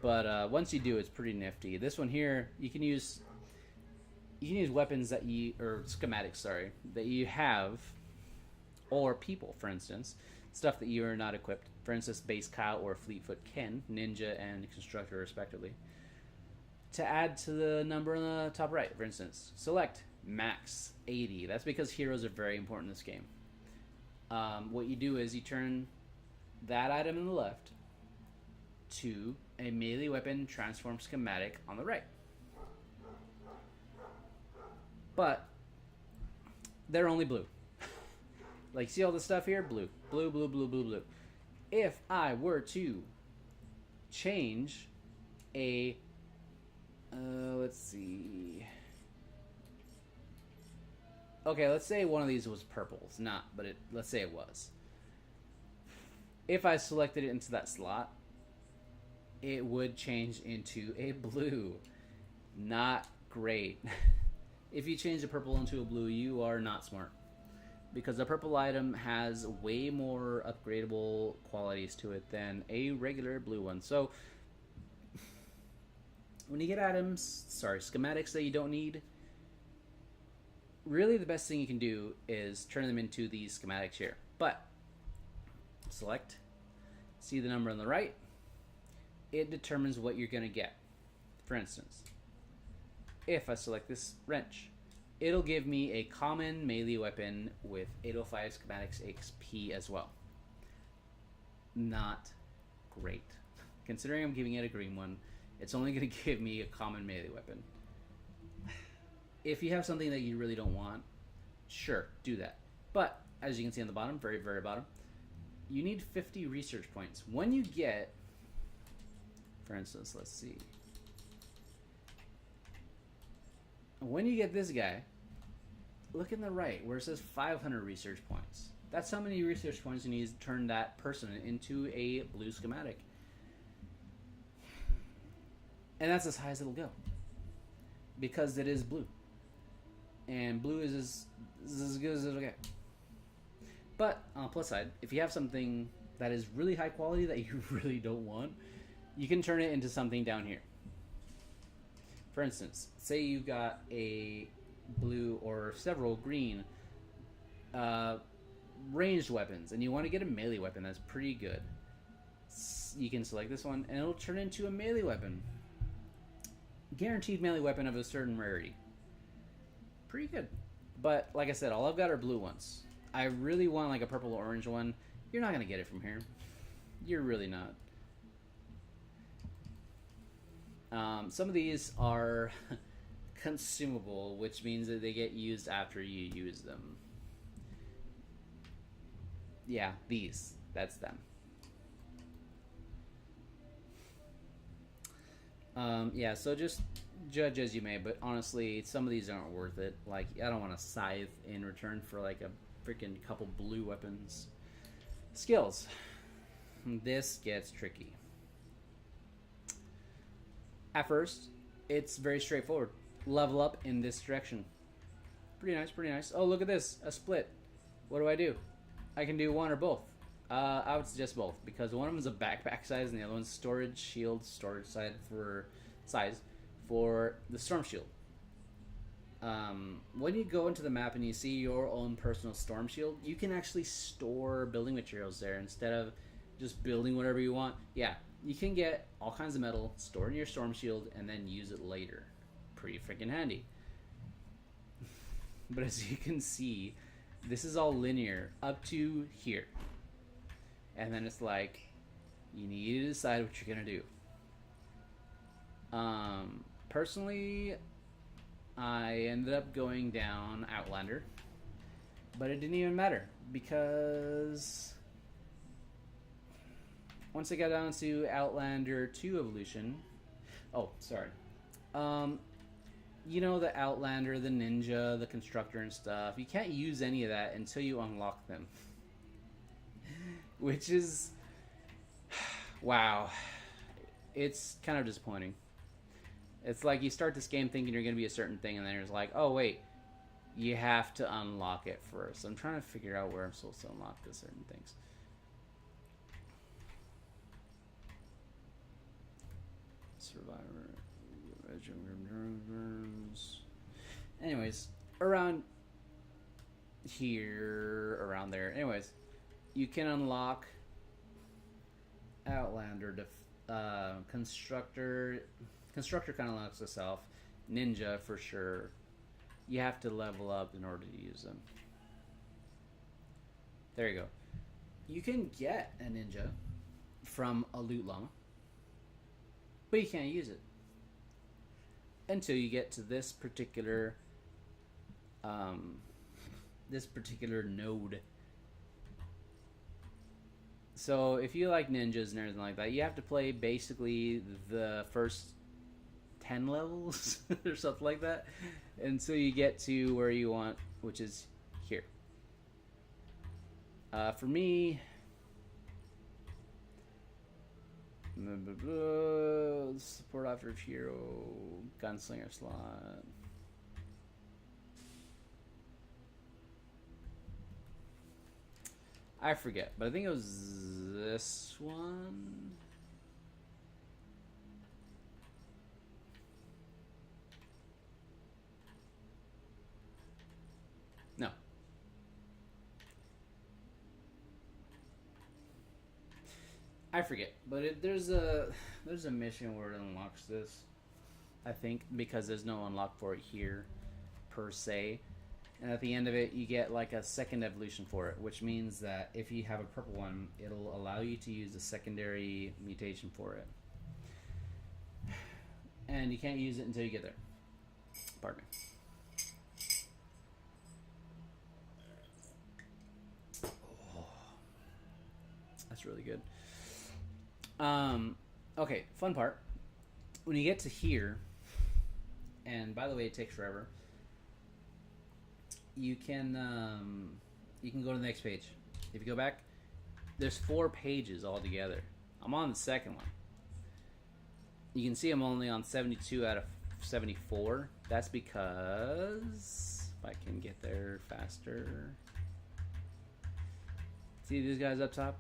But once you do, it's pretty nifty. This one here, you can use weapons that you or schematics, sorry, that you have, or people, for instance, stuff that you are not equipped. For instance, base Kyle or Fleetfoot Ken, ninja and constructor respectively. To add to the number on the top right, for instance, select max 80. That's because heroes are very important in this game. What you do is you turn that item in the left to a melee weapon transform schematic on the right. But they're only blue. Like, see all the stuff here? Blue. Blue, blue, blue, blue, blue. If I were to change a... let's see... Okay, let's say one of these was purple. It's not, but let's say it was. If I selected it into that slot, it would change into a blue. Not great. If you change a purple into a blue, you are not smart. Because a purple item has way more upgradable qualities to it than a regular blue one. So, when you get schematics that you don't need, really the best thing you can do is turn them into these schematics here. But, select, see the number on the right, it determines what you're going to get. For instance, if I select this wrench, it'll give me a common melee weapon with 805 schematics XP as well. Not great. Considering I'm giving it a green one, it's only going to give me a common melee weapon. If you have something that you really don't want, sure, do that. But, as you can see on the bottom, very, very bottom, you need 50 research points. When you get, for instance, let's see. When you get this guy, look in the right where it says 500 research points. That's how many research points you need to turn that person into a blue schematic. And that's as high as it'll go. Because it is blue. And blue is as good as it'll get. But, on the plus side, if you have something that is really high quality that you really don't want, you can turn it into something down here. For instance, say you got a blue or several green ranged weapons, and you want to get a melee weapon that's pretty good. You can select this one, and it'll turn into a melee weapon. Guaranteed melee weapon of a certain rarity. Pretty good. But, like I said, all I've got are blue ones. I really want like a purple or orange one. You're not going to get it from here. You're really not. Some of these are consumable, which means that they get used after you use them. Yeah, these. That's them. Yeah, so just judge as you may, but honestly, some of these aren't worth it. Like, I don't want a scythe in return for like a freaking couple blue weapons. Skills. This gets tricky. At first, it's very straightforward. Level up in this direction. Pretty nice, pretty nice. Oh, look at this. A split. What do? I can do one or both. I would suggest both, because one of them is a backpack size and the other one's storage shield, storage size for the storm shield. When you go into the map and you see your own personal storm shield, you can actually store building materials there instead of just building whatever you want. Yeah, you can get all kinds of metal, store in your storm shield, and then use it later. Pretty freaking handy. But as you can see, this is all linear up to here. And then it's like, you need to decide what you're going to do. Personally, I ended up going down Outlander. But it didn't even matter, because once I got down to Outlander 2 Evolution... Oh, sorry. You know, the Outlander, the Ninja, the Constructor and stuff. You can't use any of that until you unlock them. Which is... Wow. It's kind of disappointing. It's like you start this game thinking you're going to be a certain thing, and then it's like, oh, wait. You have to unlock it first. I'm trying to figure out where I'm supposed to unlock the certain things. Survivor. Anyways, around here, around there. Anyways, you can unlock Outlander, Constructor. Constructor kind of unlocks itself. Ninja for sure. You have to level up in order to use them. There you go. You can get a ninja from a loot llama, but you can't use it until you get to this particular node. So if you like ninjas and everything like that, you have to play basically the first 10 levels or something like that until you get to where you want, which is here. For me, support after hero, gunslinger slot. I forget, but I think it was this one. No. I forget, but there's a mission where it unlocks this. I think because there's no unlock for it here, per se. And at the end of it, you get like a second evolution for it, which means that if you have a purple one, it'll allow you to use a secondary mutation for it. And you can't use it until you get there. Pardon me. Oh, that's really good. Okay, fun part. When you get to here, and by the way, it takes forever. You can go to the next page. If you go back, there's 4 pages altogether. I'm on the second one. You can see I'm only on 72 out of 74. That's because if I can get there faster. See these guys up top?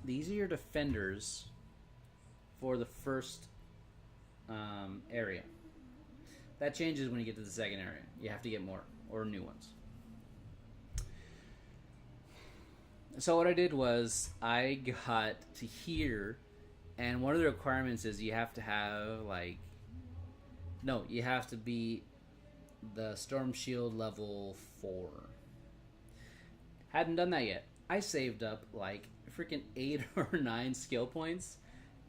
These are your defenders for the first area. That changes when you get to the second area. You have to get more. Or new ones. So what I did was I got to here, and one of the requirements is you have to have you have to be the Storm Shield level 4. Hadn't done that yet. I saved up like freaking 8 or 9 skill points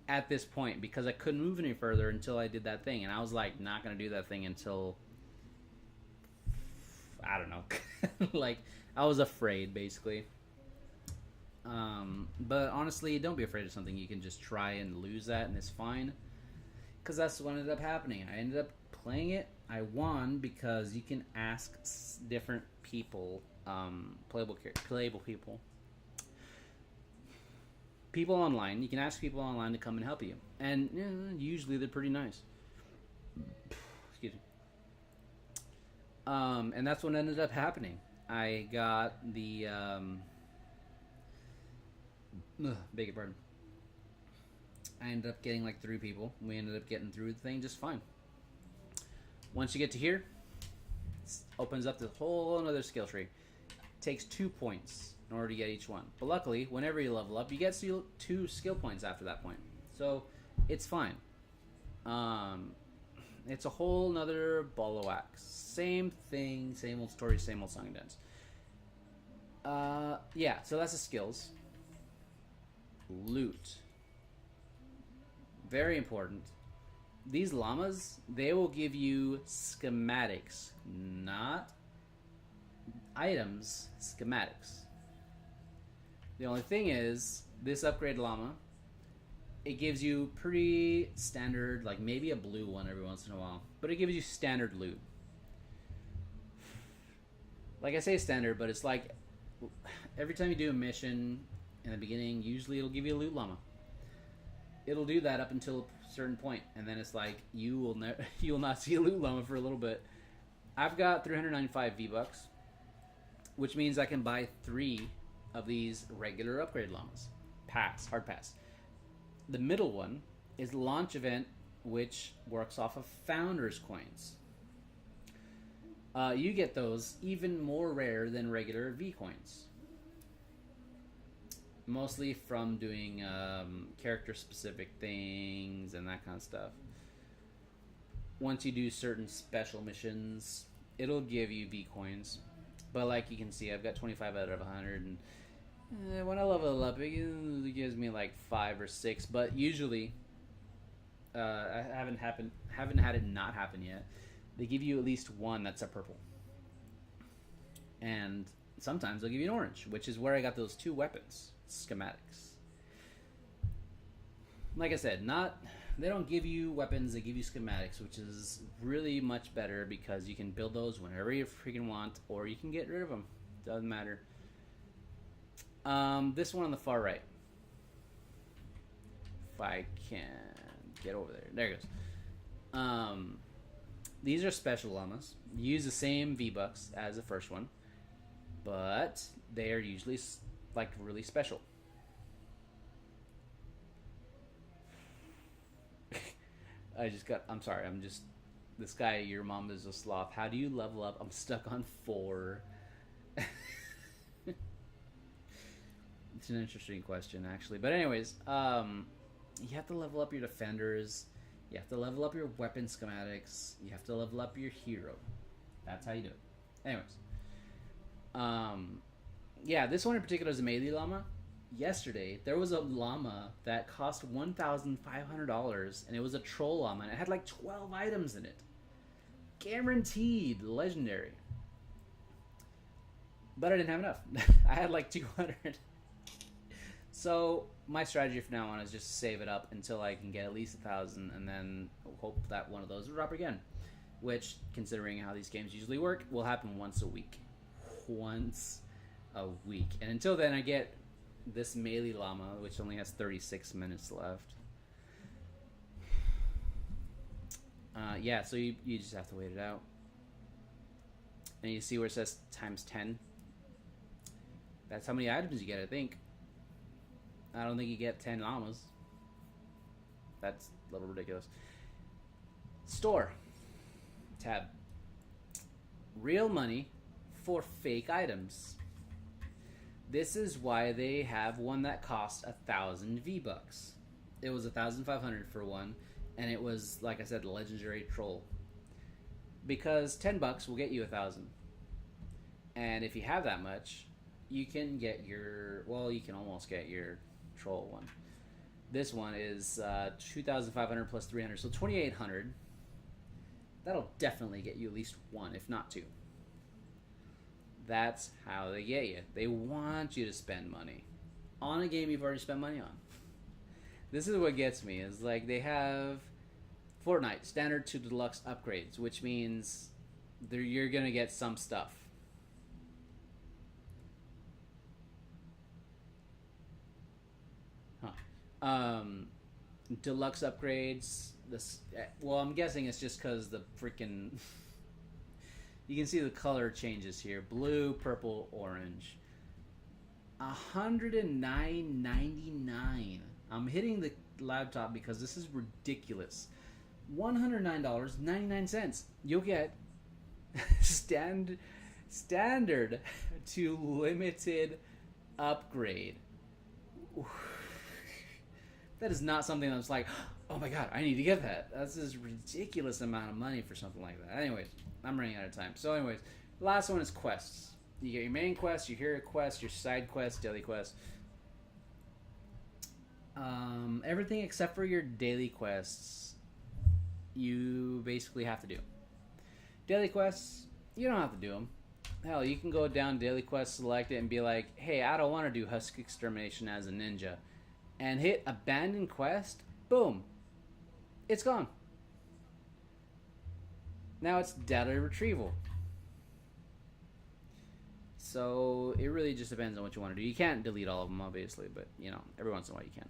at this point because I couldn't move any further until I did that thing, and I was like not gonna do that thing until I don't know. Like, I was afraid, basically. But honestly, don't be afraid of something. You can just try and lose that, and it's fine. Because that's what ended up happening. I ended up playing it. I won because you can ask different people, playable people. People online. You can ask people online to come and help you. And usually they're pretty nice. Excuse me. And that's what ended up happening. I got the beg your pardon. I ended up getting like 3 people. We ended up getting through the thing just fine. Once you get to here, it opens up this whole another skill tree. It takes 2 points in order to get each one. But luckily, whenever you level up, you get 2 skill points after that point. So it's fine. It's a whole nother ball of wax. Same thing, same old story, same old song and dance. Yeah, so that's the skills. Loot. Very important. These llamas, they will give you schematics, not items, schematics. The only thing is, this upgrade llama, it gives you pretty standard, like maybe a blue one every once in a while, but it gives you standard loot. Like I say standard, but it's like every time you do a mission in the beginning, usually it'll give you a loot llama. It'll do that up until a certain point, and then it's like you will not see a loot llama for a little bit. I've got 395 V-Bucks, which means I can buy 3 of these regular upgrade llamas. Hard pass. The middle one is launch event which works off of Founders coins. You get those even more rare than regular V coins. Mostly from doing character specific things and that kind of stuff. Once you do certain special missions, it'll give you V coins. But like you can see, I've got 25 out of 100, and when I level up, it gives me like 5 or 6. But usually, I haven't had it not happen yet. They give you at least one that's a purple, and sometimes they'll give you an orange, which is where I got those 2 weapons schematics. Like I said, they don't give you weapons, they give you schematics, which is really much better because you can build those whenever you freaking want, or you can get rid of them. Doesn't matter. This one on the far right. If I can get over there. There it goes. These are special llamas. You use the same V-Bucks as the first one, but they are usually like really special. I'm sorry, this guy, your mom is a sloth. How do you level up? I'm stuck on 4. It's an interesting question, actually. But anyways, you have to level up your defenders. You have to level up your weapon schematics. You have to level up your hero. That's how you do it. Anyways. Yeah, this one in particular is a melee llama. Yesterday, there was a llama that cost $1,500, and it was a troll llama, and it had like 12 items in it. Guaranteed legendary. But I didn't have enough. I had like 200. So my strategy from now on is just save it up until I can get at least 1,000, and then hope that one of those will drop again. Which, considering how these games usually work, will happen once a week. Once a week. And until then, I get this melee llama, which only has 36 minutes left. Yeah, so you just have to wait it out. And you see where it says times 10? That's how many items you get, I think. I don't think you get 10 llamas. That's a little ridiculous. Store. Tab. Real money for fake items. This is why they have one that cost 1,000 V-Bucks. It was 1,500 for one, and it was, like I said, legendary troll. Because 10 bucks will get you 1,000. And if you have that much, you can get your, well, you can almost get your troll one. This one is 2,500 plus 300, so 2,800. That'll definitely get you at least one, if not two. That's how they get you. They want you to spend money on a game you've already spent money on. This is what gets me, is like they have Fortnite standard to deluxe upgrades, which means you're gonna get some stuff. Deluxe upgrades. This, well, I'm guessing it's just because the freaking. You can see the color changes here: blue, purple, orange. $109.99. I'm hitting the laptop because this is ridiculous. $109.99. You'll get standard to limited upgrade. That is not something that's like, oh my god, I need to get that. That's this ridiculous amount of money for something like that. Anyways, I'm running out of time. So anyways, the last one is quests. You get your main quest, your hero quest, your side quest, daily quest. Everything except for your daily quests, you basically have to do. Daily quests, you don't have to do them. Hell, you can go down daily quest, select it, and be like, hey, I don't want to do husk extermination as a ninja. And hit abandon quest, boom, it's gone. Now it's data retrieval. So it really just depends on what you want to do. You can't delete all of them, obviously, but you know, every once in a while you can.